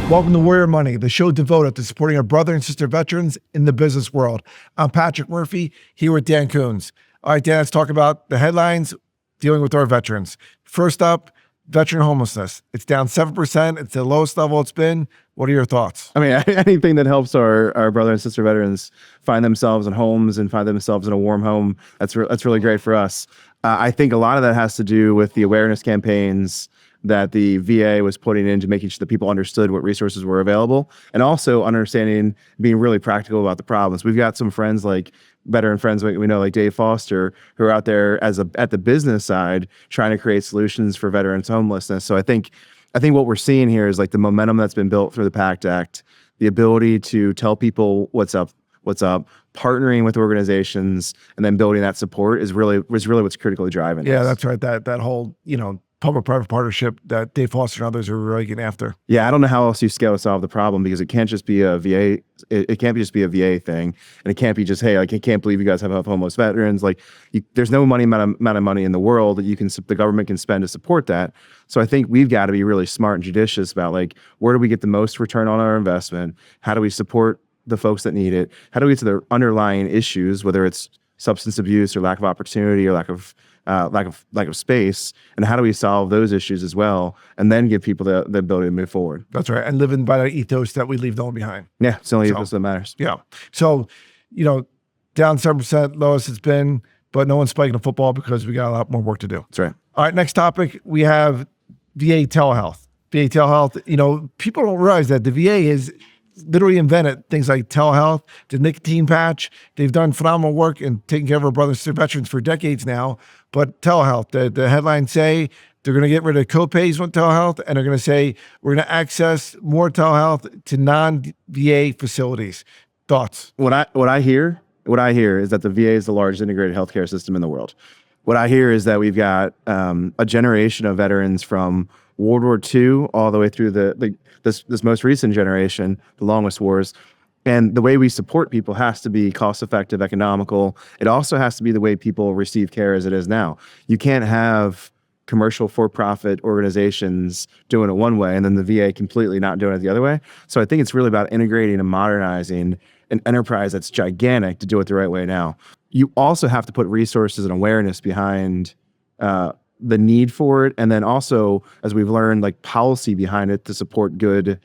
Welcome to Warrior Money, the show devoted to supporting our brother and sister veterans in the business world. I'm Patrick Murphy, here with Dan Kunze. All right, Dan, let's talk about the headlines dealing with our veterans. First up, veteran homelessness. It's down 7%. It's the lowest level it's been. What are your thoughts? I mean, anything that helps our brother and sister veterans find themselves in homes and find themselves in a warm home, that's really great for us. I think a lot of that has to do with the awareness campaigns that the VA was putting into making sure that people understood what resources were available, and also understanding, being really practical about the problems. We've got some friends, like veteran friends we know, like Dave Foster, who are out there at the business side trying to create solutions for veterans homelessness. So I think what we're seeing here is like the momentum that's been built through the PACT Act, the ability to tell people what's up, partnering with organizations, and then building that support is really what's critically driving this. Yeah, that's right. That whole, public-private partnership that Dave Foster and others are really getting after. Yeah, I don't know how else you scale to solve the problem, because it can't just be a VA. It can't just be a VA thing, and it can't be just, hey, like, I can't believe you guys have homeless veterans. Like, there's no amount of money in the world that the government can spend to support that. So I think we've got to be really smart and judicious about, like, where do we get the most return on our investment? How do we support the folks that need it? How do we get to the underlying issues, whether it's substance abuse or lack of opportunity or lack of space, and how do we solve those issues as well, and then give people the ability to move forward? That's right, and living by that ethos that we leave no one behind. Yeah, it's the only ethos that matters. Yeah. So, down 7%, lowest it's been, but no one's spiking the football because we got a lot more work to do. That's right. All right, next topic, we have VA telehealth. VA telehealth, people don't realize that the VA has literally invented things like telehealth, the nicotine patch. They've done phenomenal work in taking care of our brothers and sister veterans for decades now. But telehealth, the headlines say they're going to get rid of copays with telehealth, and they're going to say we're going to access more telehealth to non-VA facilities. Thoughts? What I hear is that the VA is the largest integrated healthcare system in the world. What I hear is that we've got a generation of veterans from World War II all the way through this most recent generation, the longest wars. And the way we support people has to be cost-effective, economical. It also has to be the way people receive care as it is now. You can't have commercial for-profit organizations doing it one way and then the VA completely not doing it the other way. So I think it's really about integrating and modernizing an enterprise that's gigantic to do it the right way now. You also have to put resources and awareness behind the need for it, and then also, as we've learned, like policy behind it to support good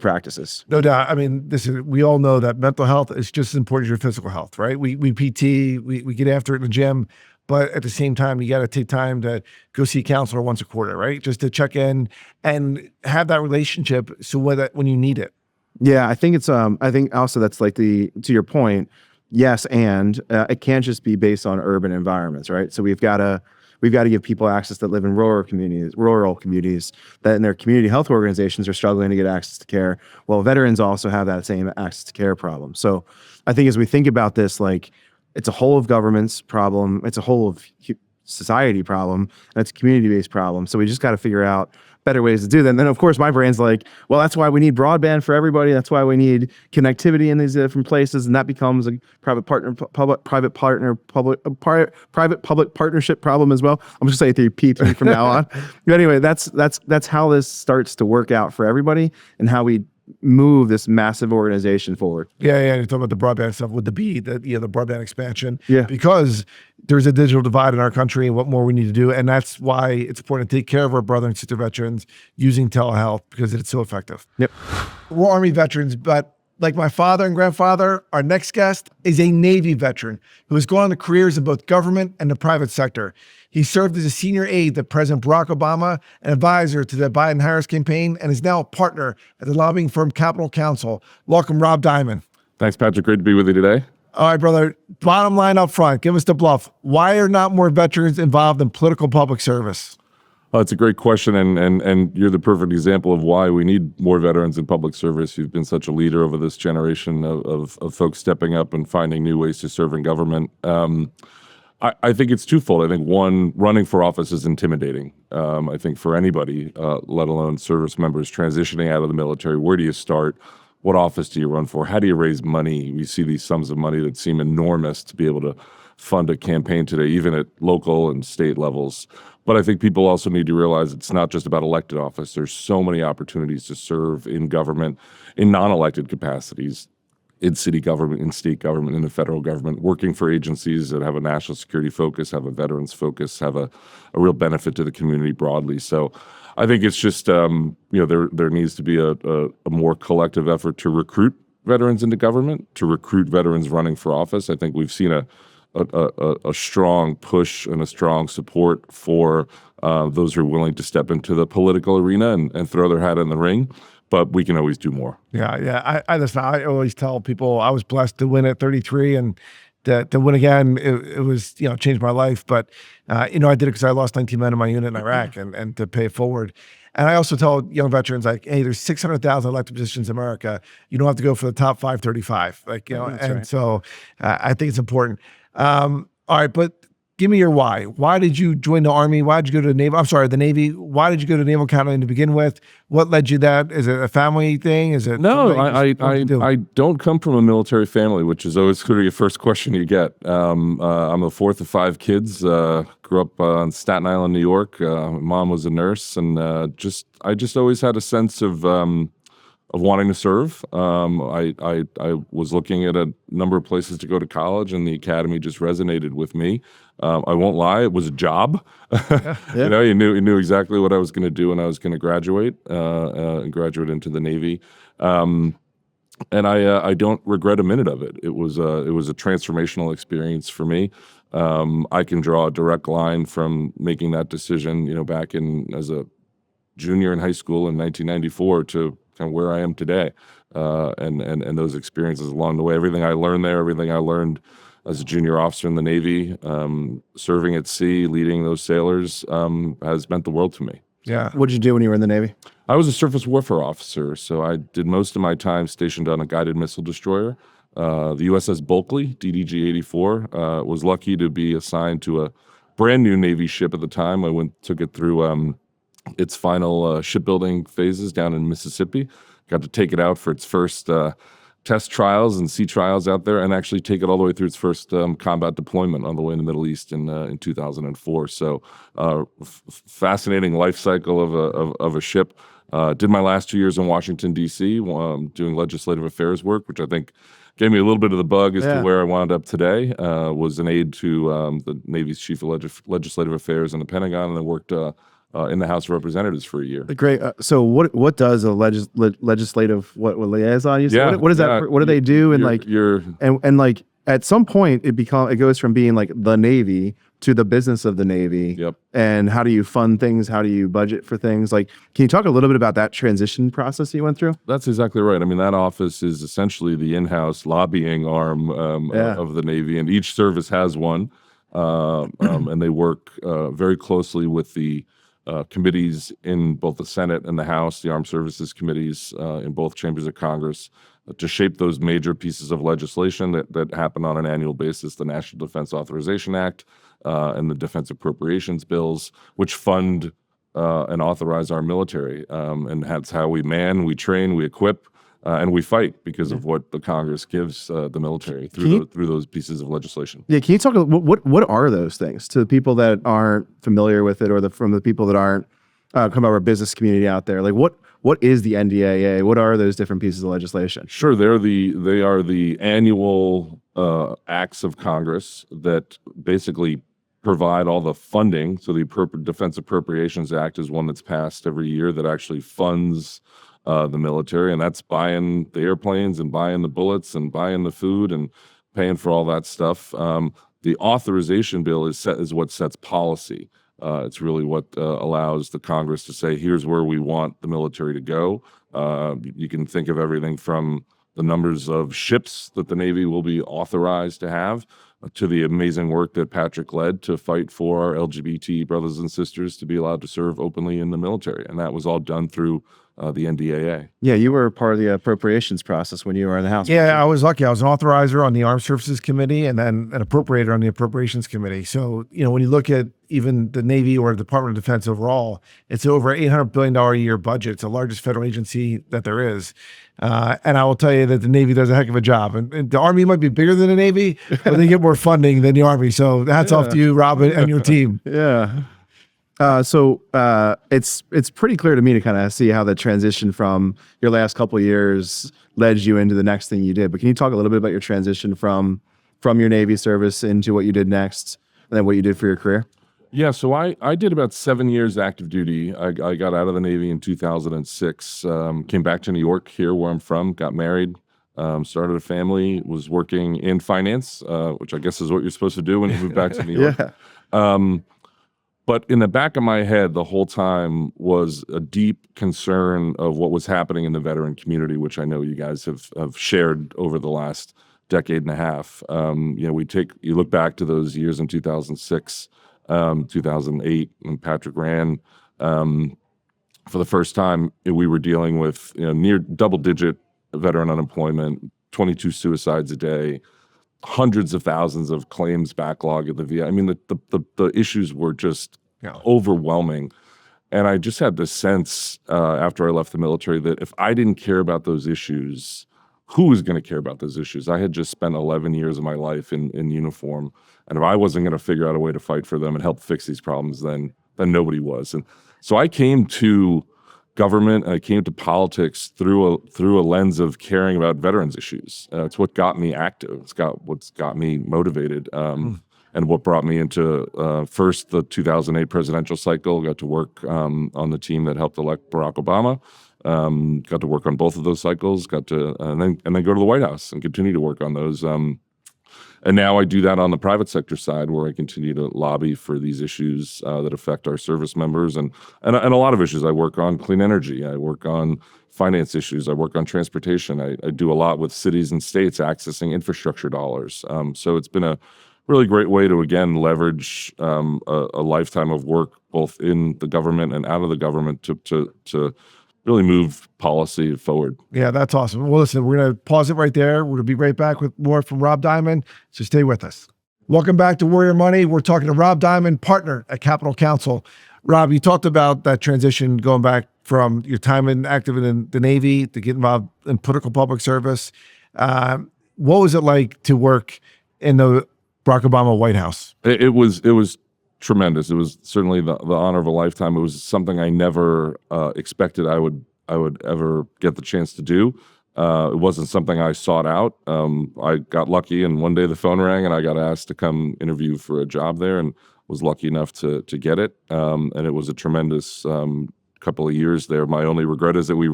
practices. No doubt. I mean, we all know that mental health is just as important as your physical health, right? We PT, we get after it in the gym, but at the same time, you got to take time to go see a counselor once a quarter, right? Just to check in and have that relationship so when you need it. Yeah, I think I think also that's like to your point, yes, and it can't just be based on urban environments, right? So we've got to give people access that live in rural communities that in their community health organizations are struggling to get access to care. Well, veterans also have that same access to care problem. So I think as we think about this, like, it's a whole of government's problem, it's a whole of society problem, and it's a community-based problem. So we just got to figure out better ways to do that. And then, of course, my brain's like, well, that's why we need broadband for everybody. That's why we need connectivity in these different places. And that becomes a private-public partnership problem as well. I'm just saying P3 from now on. But anyway, that's how this starts to work out for everybody and how we move this massive organization forward. Yeah. You're talking about the broadband stuff with the broadband expansion. Yeah. Because there's a digital divide in our country and what more we need to do. And that's why it's important to take care of our brother and sister veterans using telehealth, because it's so effective. Yep. We're Army veterans, but like my father and grandfather, our next guest is a Navy veteran who has gone on to careers in both government and the private sector. He served as a senior aide to President Barack Obama, an advisor to the Biden-Harris campaign, and is now a partner at the lobbying firm Counsel. Welcome, Rob Diamond. Thanks, Patrick. Great to be with you today. All right, brother. Bottom line up front, give us the bluff. Why are not more veterans involved in political public service? Well, it's a great question, and you're the perfect example of why we need more veterans in public service. You've been such a leader over this generation of folks stepping up and finding new ways to serve in government. I think it's twofold. I think one, running for office is intimidating. I think for anybody, let alone service members transitioning out of the military, where do you start? What office do you run for? How do you raise money? We see these sums of money that seem enormous to be able to fund a campaign today, even at local and state levels. But I think people also need to realize it's not just about elected office. There's so many opportunities to serve in government, in non-elected capacities, in city government, in state government, in the federal government, working for agencies that have a national security focus, have a veterans focus, have a real benefit to the community broadly. So I think it's just, there needs to be a more collective effort to recruit veterans into government, to recruit veterans running for office. I think we've seen a strong push and a strong support for those who are willing to step into the political arena and throw their hat in the ring. But we can always do more. Yeah. I always tell people I was blessed to win at 33 and to win again. It was, changed my life. But, I did it because I lost 19 men in my unit in Iraq and to pay it forward. And I also tell young veterans, like, hey, there's 600,000 elected positions in America. You don't have to go for the top 535. So I think it's important. All right, but give me your why. Why did you join the Army? Why did you go to the Navy? I'm sorry, the Navy. Why did you go to Naval Academy to begin with? What led you that? Is it a family thing? Is it no? I don't come from a military family, which is always sort of your first question you get. I'm the fourth of 5 kids. Grew up on Staten Island, New York. Mom was a nurse, and I just always had a sense of wanting to serve. I was looking at a number of places to go to college, and the academy just resonated with me. I won't lie, it was a job. Yeah. You knew exactly what I was going to do when I was going to graduate and graduate into the Navy. And I don't regret a minute of it. It was a transformational experience for me. I can draw a direct line from making that decision, back as a junior in high school in 1994 to kind of where I am today, and those experiences along the way. Everything I learned there, everything I learned as a junior officer in the Navy, serving at sea, leading those sailors, has meant the world to me. Yeah. What did you do when you were in the Navy? I was a surface warfare officer, so I did most of my time stationed on a guided missile destroyer. The USS Bulkley, DDG-84, was lucky to be assigned to a brand new Navy ship at the time. I took it through its final shipbuilding phases down in Mississippi. Got to take it out for its first test trials and sea trials out there, and actually take it all the way through its first combat deployment on the way in the Middle East in 2004. So fascinating life cycle of a ship. Did my last 2 years in Washington, D.C., doing legislative affairs work, which I think gave me a little bit of the bug as to where I wound up today. Was an aide to the Navy's chief of legislative affairs in the Pentagon, and then worked in the House of Representatives for a year. Great. So what does a legislative liaison? You say? Yeah, What is that? What do they do? And you're at some point it goes from being like the Navy to the business of the Navy. Yep. And how do you fund things? How do you budget for things? Like, can you talk a little bit about that transition process you went through? That's exactly right. I mean, that office is essentially the in-house lobbying arm of the Navy, and each service has one, and they work very closely with the committees in both the Senate and the House, the Armed Services Committees in both chambers of Congress, to shape those major pieces of legislation that happen on an annual basis, the National Defense Authorization Act and the Defense Appropriations Bills, which fund and authorize our military. And that's how we man, we train, we equip, and we fight because of what the Congress gives the military through those pieces of legislation. Yeah, can you talk? What are those things to the people that aren't familiar with it, or from the people that aren't come out of our business community out there? Like, what is the NDAA? What are those different pieces of legislation? Sure, they are the annual acts of Congress that basically provide all the funding. So the Defense Appropriations Act is one that's passed every year that actually funds the military, and that's buying the airplanes and buying the bullets and buying the food and paying for all that stuff. The authorization bill is what sets policy. It's really what allows the Congress to say, here's where we want the military to go. You can think of everything from the numbers of ships that the Navy will be authorized to have, to the amazing work that Patrick led to fight for our LGBT brothers and sisters to be allowed to serve openly in the military. And that was all done through the NDAA. Yeah, you were part of the appropriations process when you were in the House. Yeah, I was lucky. I was an authorizer on the Armed Services Committee and then an appropriator on the Appropriations Committee. So, when you look at even the Navy or the Department of Defense overall, it's over $800 billion a year budget. It's the largest federal agency that there is. And I will tell you that the Navy does a heck of a job. And the Army might be bigger than the Navy, but they get more funding than the Army. So hats off to you, Rob, and your team. Yeah. So it's pretty clear to me to kind of see how the transition from your last couple of years led you into the next thing you did. But can you talk a little bit about your transition from your Navy service into what you did next, and then what you did for your career? Yeah, so I did about 7 years active duty. I got out of the Navy in 2006, came back to New York here where I'm from, got married, started a family, was working in finance, which I guess is what you're supposed to do when you move back to New York. Yeah. But in the back of my head the whole time was a deep concern of what was happening in the veteran community, which I know you guys have shared over the last decade and a half. You look back to those years in 2006, 2008, when Patrick ran. For the first time, we were dealing with near double-digit veteran unemployment, 22 suicides a day, hundreds of thousands of claims backlog at the VA. I mean, the issues were just overwhelming. And I just had this sense after I left the military that if I didn't care about those issues, who was going to care about those issues? I had just spent 11 years of my life in uniform. And if I wasn't going to figure out a way to fight for them and help fix these problems, then nobody was. And so I came to government, and I came to politics through a lens of caring about veterans issues. It's what got me active. What's got me motivated, and what brought me into first the 2008 presidential cycle. Got to work on the team that helped elect Barack Obama. Got to work on both of those cycles. Got to and then go to the White House and continue to work on those. And now I do that on the private sector side, where I continue to lobby for these issues that affect our service members, and a lot of issues. I work on clean energy. I work on finance issues. I work on transportation. I do a lot with cities and states accessing infrastructure dollars. So it's been a really great way to, again, leverage a lifetime of work both in the government and out of the government to really move policy forward. Yeah, that's awesome. Well, listen, we're going to pause it right there. We're going to be right back with more from Rob Diamond, so stay with us. Welcome back to Warrior Money. We're talking to Rob Diamond, partner at Capital Counsel. Rob, you talked about that transition going back from your time active in the Navy to get involved in political public service. What was it like to work in the Barack Obama White House? It was tremendous. It was certainly the honor of a lifetime. It was something I never expected I would ever get the chance to do. It wasn't something I sought out. I got lucky, and one day the phone rang, and I got asked to come interview for a job there, and was lucky enough to get it. And it was a tremendous couple of years there. My only regret is that we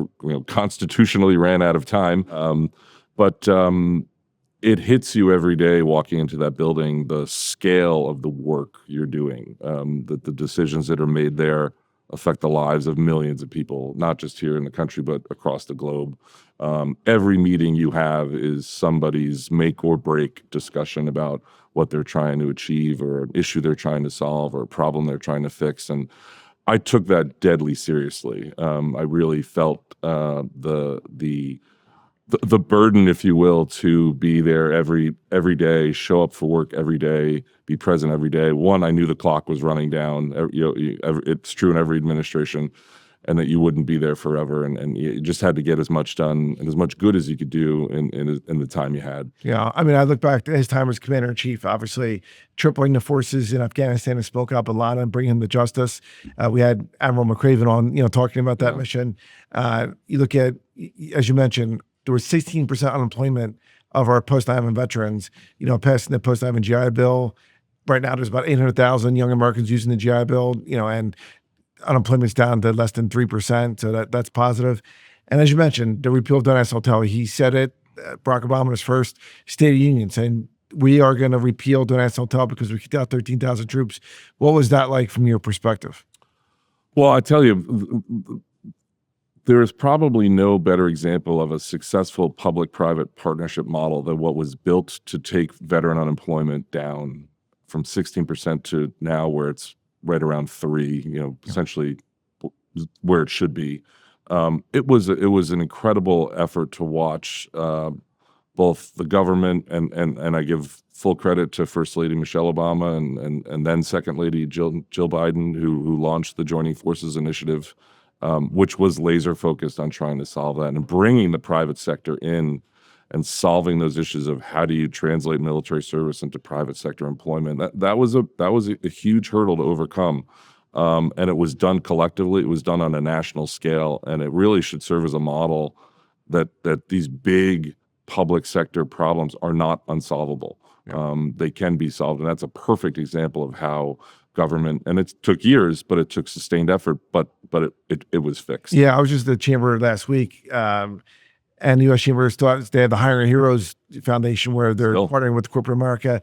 constitutionally ran out of time. But it hits you every day walking into that building, the scale of the work you're doing, that the decisions that are made there affect the lives of millions of people, not just here in the country, but across the globe. Every meeting you have is somebody's make or break discussion about what they're trying to achieve, or an issue they're trying to solve, or a problem they're trying to fix. And I took that deadly seriously. I really felt the burden, if you will, to be there every day, show up for work every day, be present every day. One, I knew the clock was running down. It's true in every administration, and that you wouldn't be there forever, and you just had to get as much done and as much good as you could do in the time you had. Yeah, I mean, I look back to his time as commander in chief, obviously tripling the forces in Afghanistan and spoke out bin Laden and bringing him to justice. We had Admiral McRaven on, talking about that mission. You look at, as you mentioned, there was 16% unemployment of our post-9/11 veterans, passing the post-9/11 GI Bill. Right now, there's about 800,000 young Americans using the GI Bill, and unemployment's down to less than 3%. So that's positive. And as you mentioned, the repeal of Don't Ask, Don't Tell. He said it, Barack Obama, his first State of the Union, saying, we are going to repeal Don't Ask, Don't Tell because we kicked out 13,000 troops. What was that like from your perspective? Well, I tell you, there is probably no better example of a successful public-private partnership model than what was built to take veteran unemployment down from 16% to now where it's right around 3%, essentially where it should be. It was an incredible effort to watch both the government and I give full credit to First Lady Michelle Obama and then Second Lady Jill Biden who launched the Joining Forces Initiative, which was laser focused on trying to solve that and bringing the private sector in and solving those issues of how do you translate military service into private sector employment. That was a huge hurdle to overcome. And it was done collectively. It was done on a national scale, and it really should serve as a model that these big public sector problems are not unsolvable. They can be solved, and that's a perfect example of how government, and it took years, but it took sustained effort, but it was fixed. Yeah, I was just at the chamber last week, and the U.S. Chamber they have the Hiring Heroes Foundation where they're partnering with corporate America,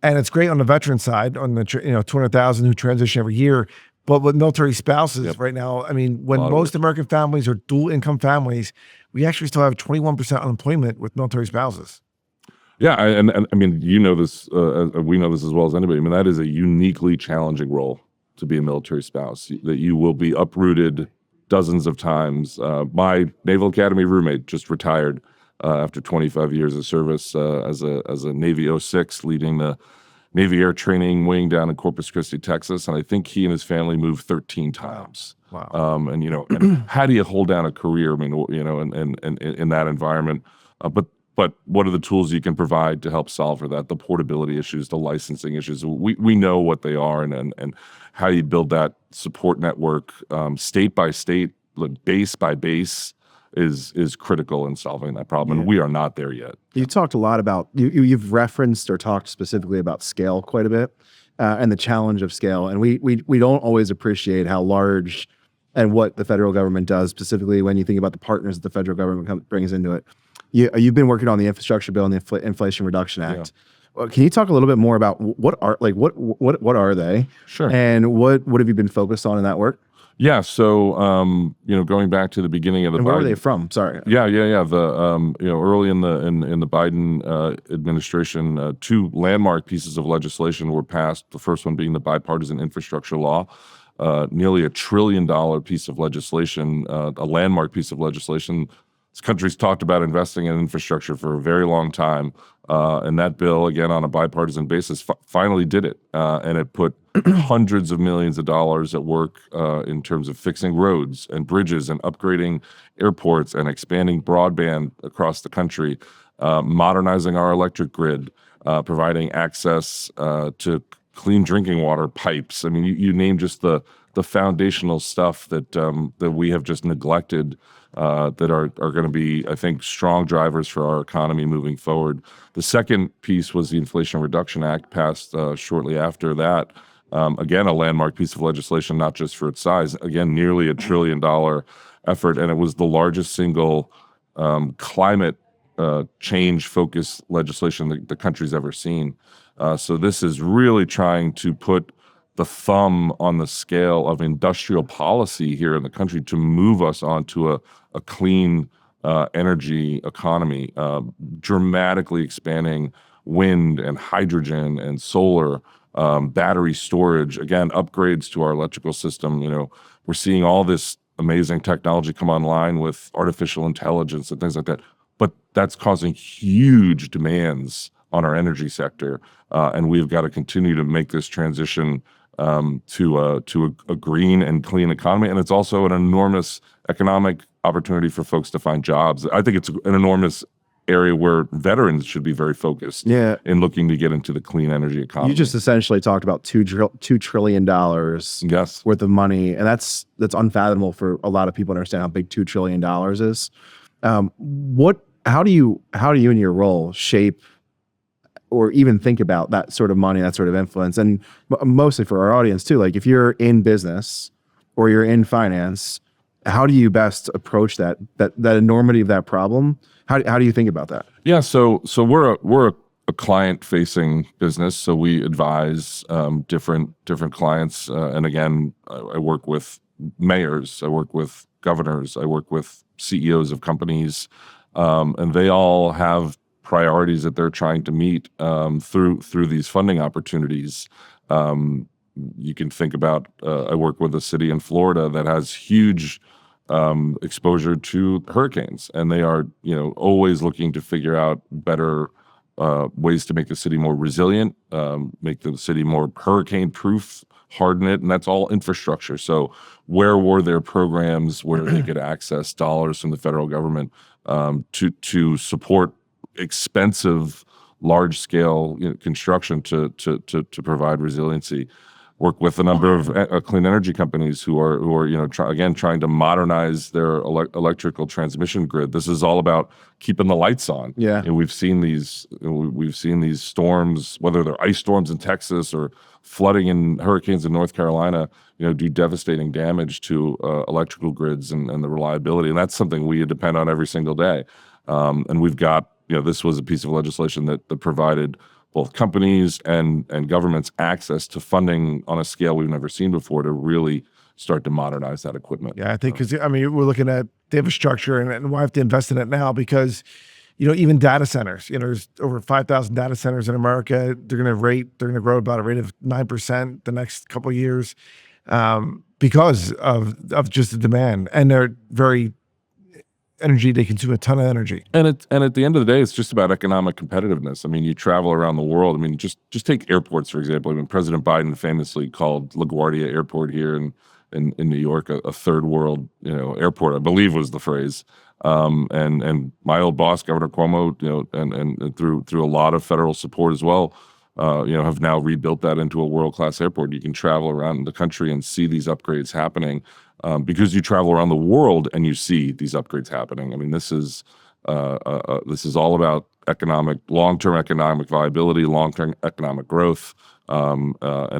and it's great on the veteran side, on the 200,000 who transition every year. But with military spouses right now, I mean, when most American families are dual income families, we actually still have 21% unemployment with military spouses. Yeah, and I mean, you know this, we know this as well as anybody. I mean, that is a uniquely challenging role to be a military spouse, that you will be uprooted dozens of times. My Naval Academy roommate just retired after 25 years of service as a Navy 06, leading the Navy Air Training Wing down in Corpus Christi, Texas, and I think he and his family moved 13 times. Wow. And and how do you hold down a career? I mean, and in that environment, but what are the tools you can provide to help solve for that? The portability issues, the licensing issues. We know what they are, and how you build that support network, state by state, base by base, is critical in solving that problem, and we are not there yet. You talked a lot about you've referenced or talked specifically about scale quite a bit, and the challenge of scale, and we don't always appreciate how large and what the federal government does, specifically when you think about the partners that the federal government brings into it. You've been working on the infrastructure bill and the Inflation Reduction Act. Yeah. Can you talk a little bit more about what are they? Sure. And what have you been focused on in that work? Yeah. So, going back to the beginning of the, and where are they from? Sorry. Yeah. The, early in the Biden administration, two landmark pieces of legislation were passed. The first one being the bipartisan infrastructure law, nearly $1 trillion piece of legislation, a landmark piece of legislation. This country's talked about investing in infrastructure for a very long time. And that bill, again, on a bipartisan basis, finally did it. And it put hundreds of millions of dollars at work in terms of fixing roads and bridges and upgrading airports and expanding broadband across the country, modernizing our electric grid, providing access to clean drinking water pipes. I mean, you name just the foundational stuff that we have just neglected, that are going to be, I think, strong drivers for our economy moving forward. The second piece was the Inflation Reduction Act, passed shortly after that. Again, a landmark piece of legislation, not just for its size. Again, nearly $1 trillion effort, and it was the largest single climate change-focused legislation that the country's ever seen. So this is really trying to put the thumb on the scale of industrial policy here in the country to move us onto a clean energy economy, dramatically expanding wind and hydrogen and solar, battery storage, again, upgrades to our electrical system. We're seeing all this amazing technology come online with artificial intelligence and things like that, but that's causing huge demands on our energy sector. And we've got to continue to make this transition to a green and clean economy. And it's also an enormous economic opportunity for folks to find jobs. I think it's an enormous area where veterans should be very focused in looking to get into the clean energy economy. You just essentially talked about $2 trillion worth of money, and that's unfathomable for a lot of people to understand how big $2 trillion is. How do you in your role shape or even think about that sort of money, that sort of influence? And mostly for our audience too, like if you're in business or you're in finance, how do you best approach that enormity of that problem? How do you think about that? Yeah, so we're a client-facing business, so we advise different clients, and again, I work with mayors, I work with governors, I work with CEOs of companies, and they all have priorities that they're trying to meet through these funding opportunities. You can think about, I work with a city in Florida that has huge exposure to hurricanes, and they are, always looking to figure out better ways to make the city more resilient, make the city more hurricane-proof, harden it, and that's all infrastructure. So where were there programs where they could access dollars from the federal government to support expensive, large-scale construction to provide resiliency? Work with a number of clean energy companies who are trying to modernize their electrical transmission grid. This is all about keeping the lights on. Yeah, and we've seen these storms, whether they're ice storms in Texas or flooding and hurricanes in North Carolina, do devastating damage to electrical grids and the reliability. And that's something we depend on every single day. And we've got, this was a piece of legislation that provided both companies and governments access to funding on a scale we've never seen before to really start to modernize that equipment. Yeah, I think because we're looking at the infrastructure and why have to invest in it now because, even data centers. There's over 5,000 data centers in America. They're going to grow about a rate of 9% the next couple of years because of just the demand, and they're very energy. They consume a ton of energy. And at the end of the day, it's just about economic competitiveness. You travel around the world. Just take airports, for example. President Biden famously called LaGuardia Airport here in New York a third world, airport, I believe was the phrase. And my old boss, Governor Cuomo, and through a lot of federal support as well, have now rebuilt that into a world-class airport. You can travel around the country and see these upgrades happening. Because you travel around the world and you see these upgrades happening. This is all about long-term economic viability, long-term economic growth, and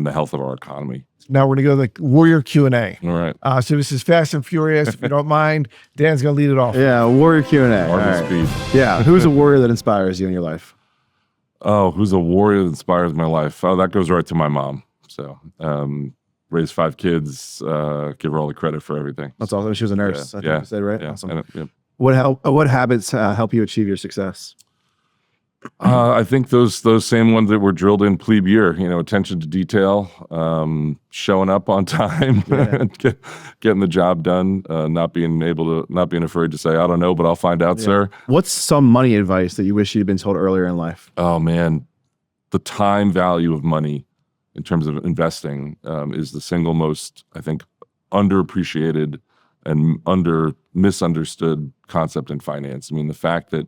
the health of our economy. Now we're going to go to the Warrior Q&A. All right. So this is fast and furious. If you don't mind, Dan's going to lead it off. Yeah, Warrior Q&A. Marvel speed. Yeah, who's a warrior that inspires you in your life? Oh, who's a warrior that inspires my life? Oh, that goes right to my mom. So, raised 5 kids, give her all the credit for everything. That's awesome. She was a nurse. I think you said, right? Yeah. Awesome. What habits help you achieve your success? I think those same ones that were drilled in plebe year, attention to detail, showing up on time, getting the job done, not being afraid to say, I don't know, but I'll find out, sir. What's some money advice that you wish you'd been told earlier in life? Oh man, the time value of money in terms of investing is the single most, I think, underappreciated and misunderstood concept in finance. The fact that,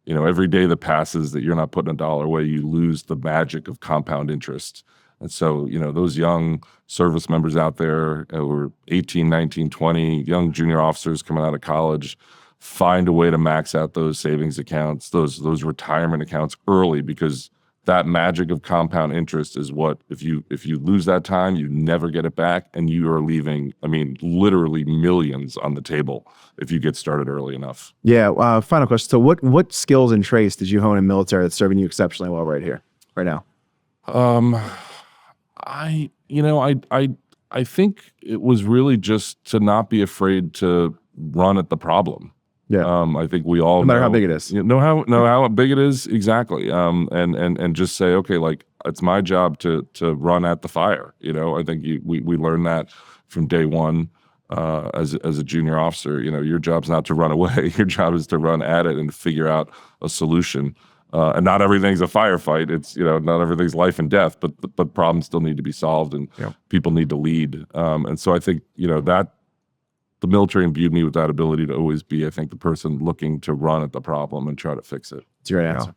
every day that passes that you're not putting $1 away, you lose the magic of compound interest. And so, those young service members out there who are 18, 19, 20, young junior officers coming out of college, find a way to max out those savings accounts, those retirement accounts early, because that magic of compound interest is what, if you lose that time, you never get it back, and you are leaving, literally millions on the table if you get started early enough. Yeah. Final question. So what skills and traits did you hone in military that's serving you exceptionally well right now? I think it was really just to not be afraid to run at the problem. Yeah. I think we all no matter how big it is. Know how big it is, exactly. And just say, okay, like it's my job to run at the fire. I think we learned that from day one as a junior officer. Your job's not to run away. Your job is to run at it and figure out a solution. And not everything's a firefight. It's not everything's life and death, but problems still need to be solved, and people need to lead. And so I think that. The military imbued me with that ability to always be, I think, the person looking to run at the problem and try to fix it. It's your answer.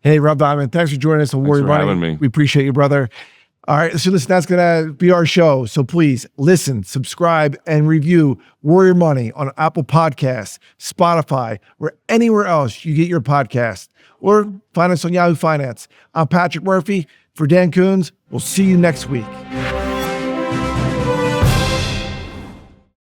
Hey, Rob Diamond, thanks for joining us on Warrior Money. Having me. We appreciate you, brother. All right, so listen, that's going to be our show. So please listen, subscribe, and review Warrior Money on Apple Podcasts, Spotify, or anywhere else you get your podcast. Or find us on Yahoo Finance. I'm Patrick Murphy. For Dan Kunze, we'll see you next week.